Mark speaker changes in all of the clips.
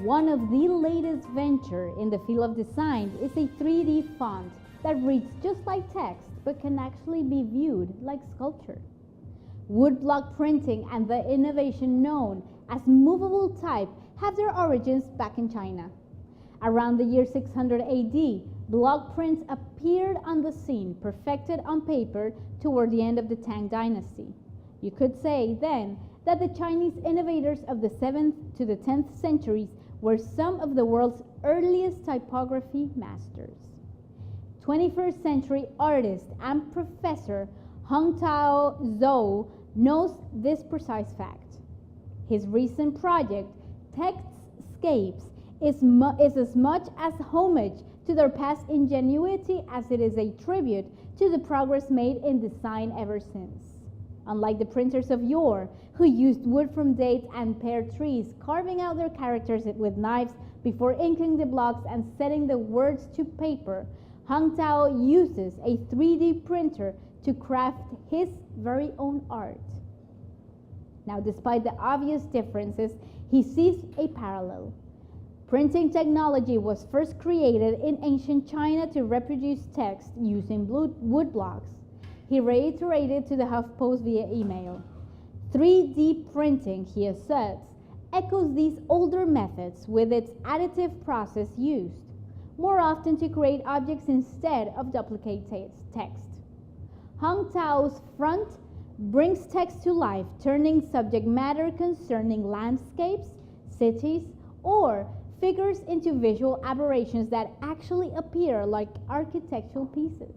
Speaker 1: One of the latest ventures in the field of design is a 3D font that reads just like text but can actually be viewed like sculpture. Woodblock printing and the innovation known as movable type have their origins back in China. Around the year 600 AD, block prints appeared on the scene, perfected on paper toward the end of the Tang Dynasty. You could say then that the Chinese innovators of the 7th to the 10th centuries were some of the world's earliest typography masters. 21st century artist and professor Hongtao Zhou knows this precise fact. His recent project, Textscapes, is as much as homage to their past ingenuity as it is a tribute to the progress made in design ever since. Unlike the printers of yore, who used wood from dates and pear trees, carving out their characters with knives before inking the blocks and setting the words to paper, Hongtao uses a 3D printer to craft his very own art. Now, despite the obvious differences, he sees a parallel. Printing technology was first created in ancient China to reproduce text using wood blocks. He reiterated to the HuffPost via email. 3D printing, he asserts, echoes these older methods with its additive process used, more often to create objects instead of duplicate text. Hongtao's front brings text to life, turning subject matter concerning landscapes, cities, or figures into visual aberrations that actually appear like architectural pieces.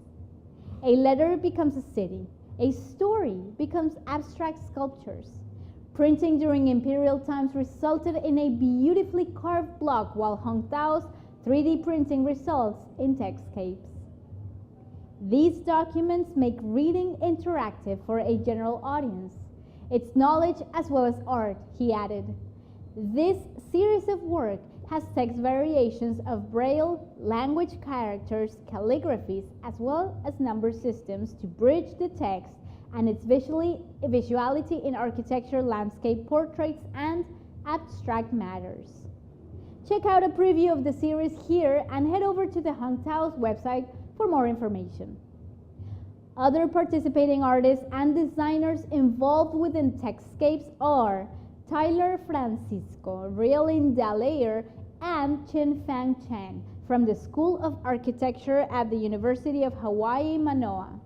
Speaker 1: A letter becomes a city. A story becomes abstract sculptures. Printing during imperial times resulted in a beautifully carved block, while Hongtao's 3D printing results in Textscapes. These documents make reading interactive for a general audience. It's knowledge as well as art, he added. This series of work has text variations of Braille, language characters, calligraphies, as well as number systems to bridge the text and its visuality in architecture, landscape, portraits, and abstract matters. Check out a preview of the series here and head over to the Hongtao's website for more information. Other participating artists and designers involved within Textscapes are Tyler Francisco, Realin Dallaire, and Chin Fang Chen from the School of Architecture at the University of Hawaii, Manoa.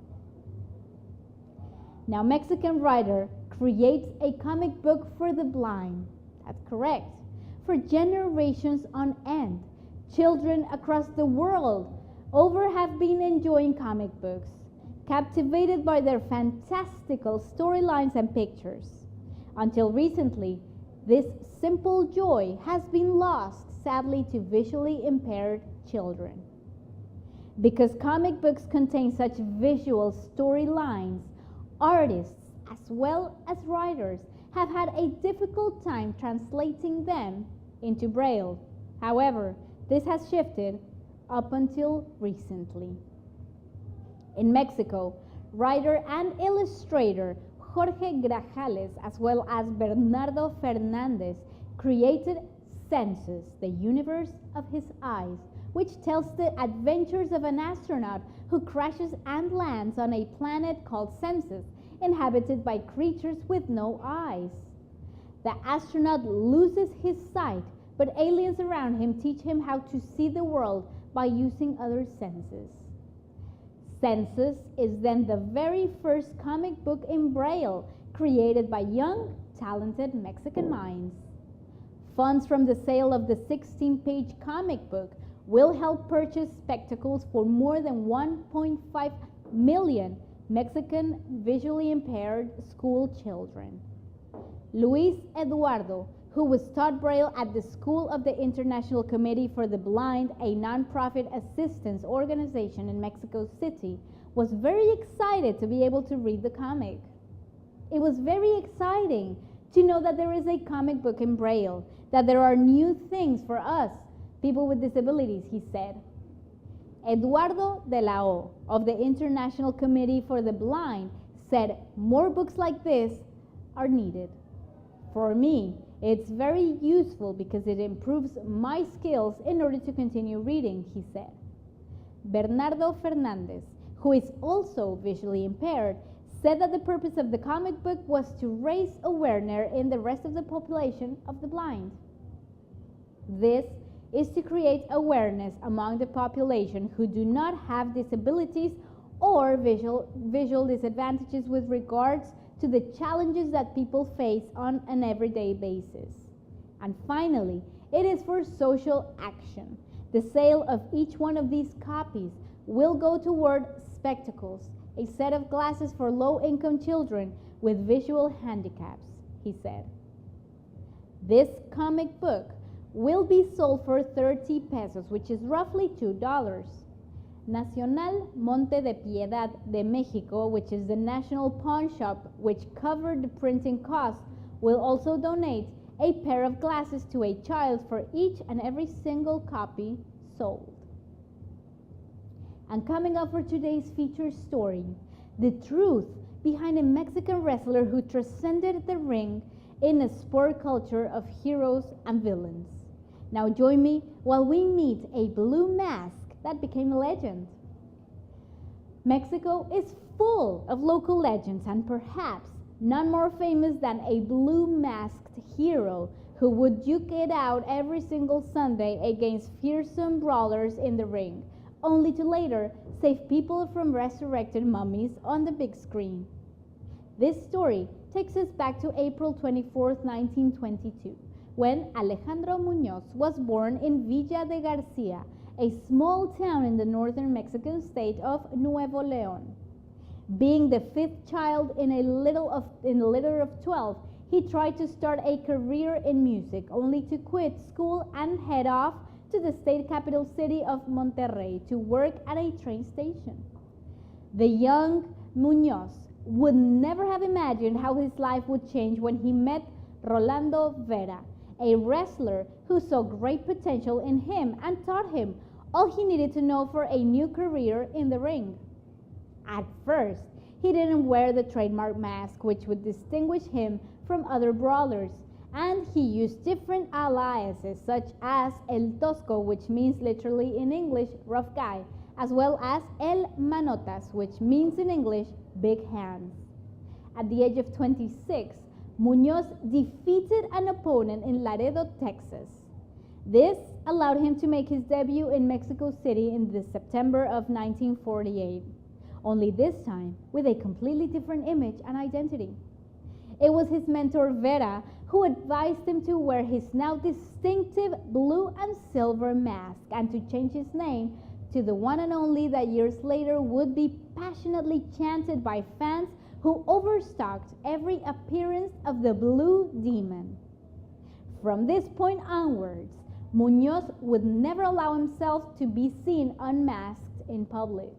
Speaker 1: Now, Mexican writer creates a comic book for the blind. That's correct. For generations on end, children across the world over have been enjoying comic books, captivated by their fantastical storylines and pictures. Until recently, this simple joy has been lost, sadly, to visually impaired children. Because comic books contain such visual storylines, artists as well as writers have had a difficult time translating them into Braille. However, this has shifted up until recently. In Mexico, writer and illustrator Jorge Grajales, as well as Bernardo Fernandez, created Senses, the universe of his eyes, which tells the adventures of an astronaut who crashes and lands on a planet called Senses, inhabited by creatures with no eyes. The astronaut loses his sight, but aliens around him teach him how to see the world by using other senses. Senses is then the very first comic book in Braille created by young, talented Mexican minds. Funds from the sale of the 16-page comic book will help purchase spectacles for more than 1.5 million Mexican visually impaired school children. Luis Eduardo, who was taught Braille at the School of the International Committee for the Blind, a nonprofit assistance organization in Mexico City, was very excited to be able to read the comic. It was very exciting to know that there is a comic book in Braille, that there are new things for us, people with disabilities, he said. Eduardo de la O of the International Committee for the Blind said more books like this are needed. For me, It's very useful because it improves my skills in order to continue reading, he said. Bernardo Fernandez, who is also visually impaired, said that the purpose of the comic book was to raise awareness in the rest of the population of the blind. This is to create awareness among the population who do not have disabilities or visual disadvantages with regards to the challenges that people face on an everyday basis. And finally, it is for social action. The sale of each one of these copies will go toward spectacles, a set of glasses for low-income children with visual handicaps, he said. This comic book will be sold for 30 pesos, which is roughly $2. Nacional Monte de Piedad de Mexico, which is the national pawn shop which covered the printing costs, will also donate a pair of glasses to a child for each and every single copy sold. And coming up for today's feature story, the truth behind a Mexican wrestler who transcended the ring in a sport culture of heroes and villains. Now join me while we meet a blue mask that became a legend. Mexico is full of local legends, and perhaps none more famous than a blue masked hero who would duke it out every single Sunday against fearsome brawlers in the ring, only to later save people from resurrected mummies on the big screen. This story takes us back to April 24, 1922, when Alejandro Muñoz was born in Villa de Garcia, a small town in the northern Mexican state of Nuevo León. Being the fifth child in a litter of 12, he tried to start a career in music, only to quit school and head off to the state capital city of Monterrey to work at a train station. The young Muñoz would never have imagined how his life would change when he met Rolando Vera, a wrestler who saw great potential in him and taught him all he needed to know for a new career in the ring. At first, he didn't wear the trademark mask which would distinguish him from other brawlers, and he used different aliases such as El Tosco, which means literally in English rough guy, as well as El Manotas, which means in English big hands. At the age of 26, Muñoz defeated an opponent in Laredo, Texas. This allowed him to make his debut in Mexico City in the September of 1948, only this time with a completely different image and identity. It was his mentor Vera who advised him to wear his now distinctive blue and silver mask and to change his name to the one and only that years later would be passionately chanted by fans who overstocked every appearance of the Blue Demon. From this point onwards, Muñoz would never allow himself to be seen unmasked in public.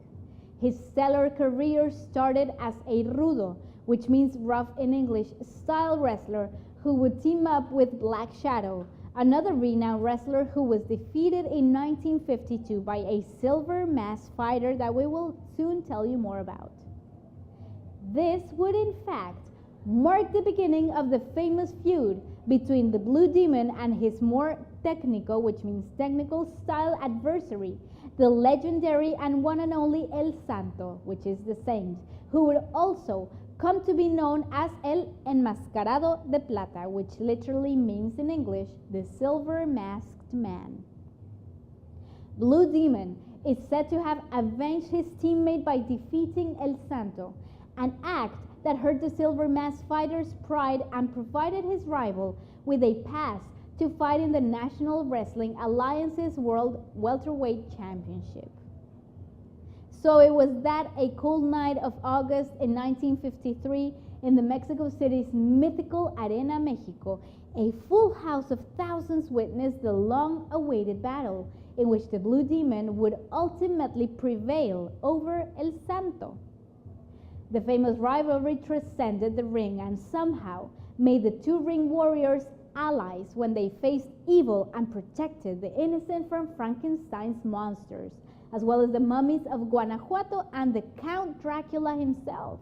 Speaker 1: His stellar career started as a rudo, which means rough in English, style wrestler who would team up with Black Shadow, another renowned wrestler who was defeated in 1952 by a silver mask fighter that we will soon tell you more about. This would in fact mark the beginning of the famous feud between the Blue Demon and his more technical, which means technical style adversary, the legendary and one and only El Santo, which is the saint, who would also come to be known as El Enmascarado de Plata, which literally means in English, the silver masked man. Blue Demon is said to have avenged his teammate by defeating El Santo, an act that hurt the silver mask fighter's pride and provided his rival with a pass to fight in the National Wrestling Alliance's World Welterweight Championship. So it was that a cold night of August in 1953 in the Mexico City's mythical Arena Mexico, a full house of thousands witnessed the long-awaited battle in which the Blue Demon would ultimately prevail over El Santo. The famous rivalry transcended the ring and somehow made the two ring warriors allies when they faced evil and protected the innocent from Frankenstein's monsters, as well as the mummies of Guanajuato and the Count Dracula himself.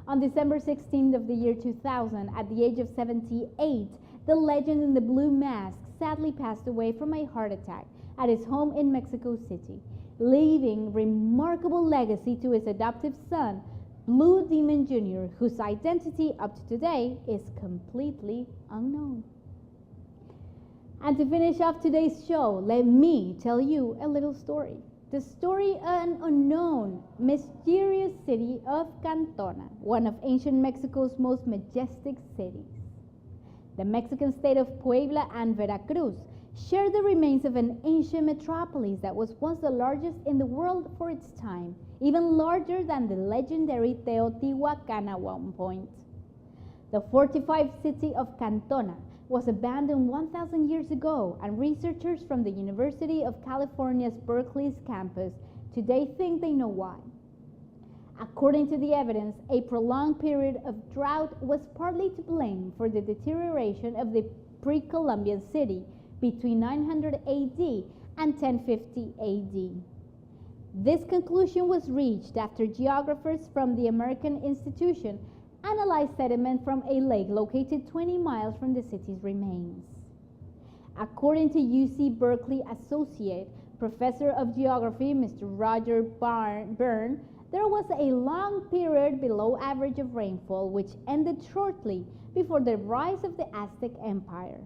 Speaker 1: On December 16th of the year 2000, at the age of 78, the legend in the blue mask sadly passed away from a heart attack at his home in Mexico City, leaving remarkable legacy to his adoptive son, Blue Demon Jr., whose identity up to today is completely unknown. And to finish off today's show, let me tell you a little story. The story of an unknown, mysterious city of Cantona, one of ancient Mexico's most majestic cities. The Mexican state of Puebla and Veracruz share the remains of an ancient metropolis that was once the largest in the world for its time, even larger than the legendary Teotihuacan at one point. The fortified city of Cantona was abandoned 1,000 years ago, and researchers from the University of California's Berkeley's campus today think they know why. According to the evidence, a prolonged period of drought was partly to blame for the deterioration of the pre-Columbian city between 900 AD and 1050 AD. This conclusion was reached after geographers from the American Institution analyzed sediment from a lake located 20 miles from the city's remains. According to UC Berkeley Associate Professor of Geography, Mr. Roger Byrne, there was a long period below average of rainfall which ended shortly before the rise of the Aztec Empire.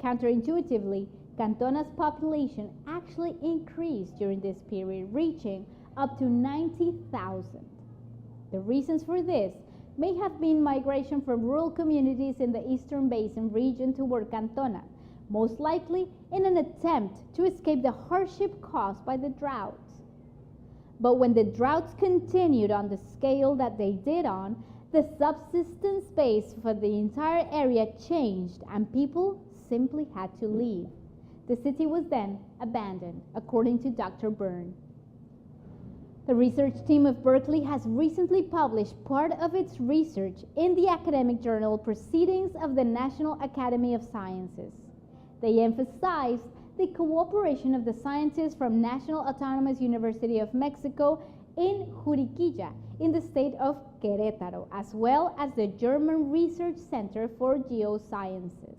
Speaker 1: Counterintuitively, Cantona's population actually increased during this period, reaching up to 90,000. The reasons for this may have been migration from rural communities in the Eastern Basin region toward Cantona, most likely in an attempt to escape the hardship caused by the droughts. But when the droughts continued on the scale that they did on, the subsistence base for the entire area changed and people simply had to leave. The city was then abandoned, according to Dr. Byrne. The research team of Berkeley has recently published part of its research in the academic journal Proceedings of the National Academy of Sciences. They emphasized the cooperation of the scientists from National Autonomous University of Mexico in Juriquilla, in the state of Querétaro, as well as the German Research Center for Geosciences.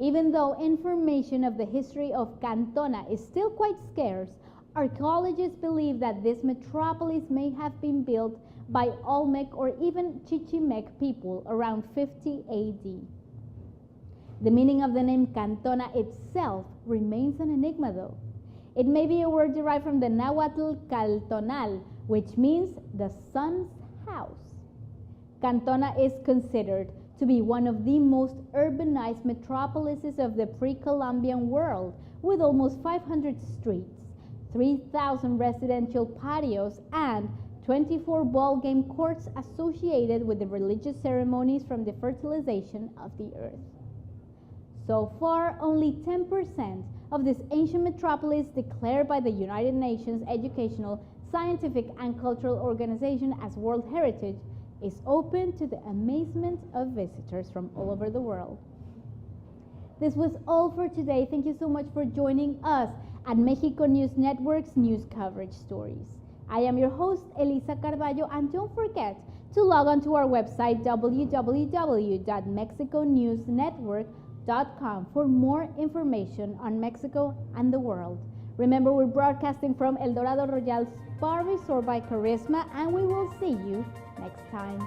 Speaker 1: Even though information of the history of Cantona is still quite scarce, archaeologists believe that this metropolis may have been built by Olmec or even Chichimec people around 50 AD. The meaning of the name Cantona itself remains an enigma though. It may be a word derived from the Nahuatl Caltonal, which means the sun's house. Cantona is considered to be one of the most urbanized metropolises of the pre-Columbian world, with almost 500 streets, 3,000 residential patios, and 24 ball game courts associated with the religious ceremonies from the fertilization of the earth. So far, only 10% of this ancient metropolis declared by the United Nations Educational, Scientific, and Cultural Organization as World Heritage is open to the amazement of visitors from all over the world. This was all for today. Thank you so much for joining us at Mexico News Network's News Coverage Stories. I am your host, Elisa Carballo, and don't forget to log on to our website, www.mexiconewsnetwork.com, for more information on Mexico and the world. Remember, we're broadcasting from El Dorado Royal Spa Resort by Charisma, and we will see you next time.